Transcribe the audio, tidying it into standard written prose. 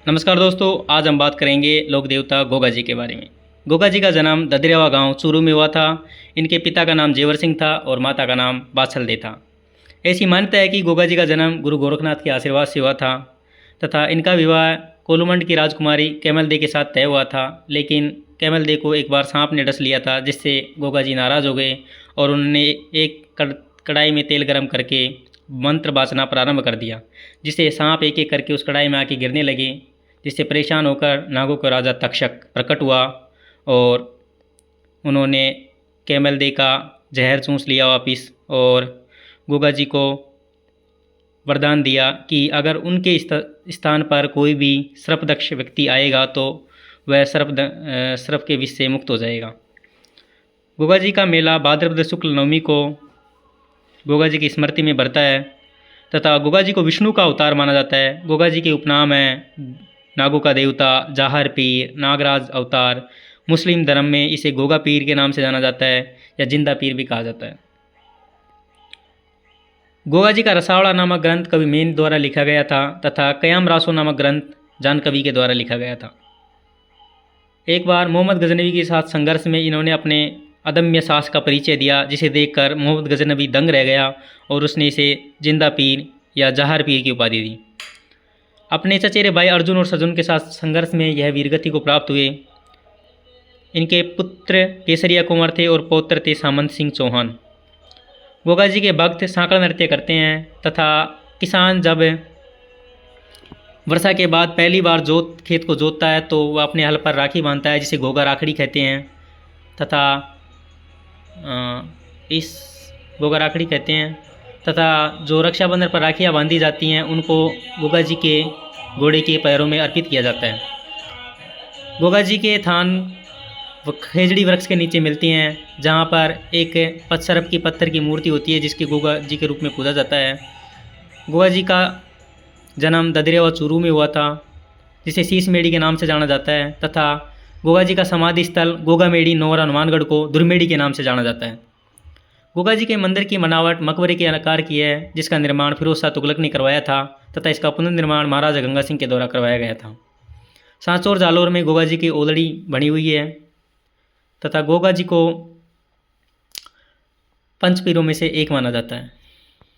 नमस्कार दोस्तों, आज हम बात करेंगे लोक देवता गोगा जी के बारे में। गोगा जी का जन्म ददरेवा गांव चूरू में हुआ था। इनके पिता का नाम जेवर सिंह था और माता का नाम बाछल दे था। ऐसी मान्यता है कि गोगा जी का जन्म गुरु गोरखनाथ के आशीर्वाद से हुआ था तथा इनका विवाह कोलुमंड की राजकुमारी कैमल दे के साथ तय हुआ था। लेकिन कैमल दे को एक बार सांप ने डस लिया था, जिससे गोगा जी नाराज़ हो गए और उन्होंने एक कढ़ाई में तेल गर्म करके मंत्र बाजना प्रारंभ कर दिया, जिससे सांप एक एक करके उस कढ़ाई में आके गिरने लगे। जिससे परेशान होकर नागों का राजा तक्षक प्रकट हुआ और उन्होंने कैमल दे का जहर चूस लिया वापिस और गोगा जी को वरदान दिया कि अगर उनके स्थान पर कोई भी सर्पदक्ष व्यक्ति आएगा तो वह सर्प के विष से मुक्त हो जाएगा। गोगा जी का मेला भाद्रपद शुक्ल नवमी को गोगा जी की स्मृति में बढ़ता है तथा गोगा जी को विष्णु का अवतार माना जाता है। गोगा जी के उपनाम हैं नागों का देवता, जाहर पीर, नागराज अवतार। मुस्लिम धर्म में इसे गोगा पीर के नाम से जाना जाता है या जिंदा पीर भी कहा जाता है। गोगा जी का रसावड़ा नामक ग्रंथ कवि मेन द्वारा लिखा गया था तथा कयाम रासो नामक ग्रंथ जान कवि के द्वारा लिखा गया था। एक बार मोहम्मद गजनवी के साथ संघर्ष में इन्होंने अपने अदम्य साहस का परिचय दिया, जिसे देखकर मोहम्मद गजनवी दंग रह गया और उसने इसे जिंदा पीर या जहर पीर की उपाधि दी। अपने चचेरे भाई अर्जुन और सजुन के साथ संघर्ष में यह वीरगति को प्राप्त हुए। इनके पुत्र केसरिया कुंवर थे और पौत्र थे सामंत सिंह चौहान। गोगा जी के भक्त सांकड़ नृत्य करते हैं तथा किसान जब वर्षा के बाद पहली बार खेत को जोतता है तो वह अपने हल पर राखी बांधता है, जिसे गोगा राखड़ी कहते हैं तथा इस गोगा राखड़ी कहते हैं तथा जो रक्षाबंधन पर राखियाँ बांधी जाती हैं उनको गोगा जी के घोड़े के पैरों में अर्पित किया जाता है। गोगा जी के थान खेजड़ी वृक्ष के नीचे मिलती हैं, जहाँ पर एक पत्थर की पत्थर की मूर्ति होती है, जिसके गोगा जी के रूप में पूजा जाता है। गोगा जी का जन्म ददरेवा चूरू में हुआ था, जिसे शीश मेड़ी के नाम से जाना जाता है तथा गोगा जी का समाधि स्थल गोगा मेड़ी नौर हनुमानगढ़ को दुर्मेड़ी के नाम से जाना जाता है। गोगा जी के मंदिर की बनावट मकबरे के आकार की है, जिसका निर्माण फिरोज शाह तुगलक ने करवाया था तथा इसका पुनर्निर्माण महाराजा गंगा सिंह के द्वारा करवाया गया था। सांचौर जालौर में गोगा जी की ओलड़ी बनी हुई है तथा गोगा जी को पंच पीरों में से एक माना जाता है।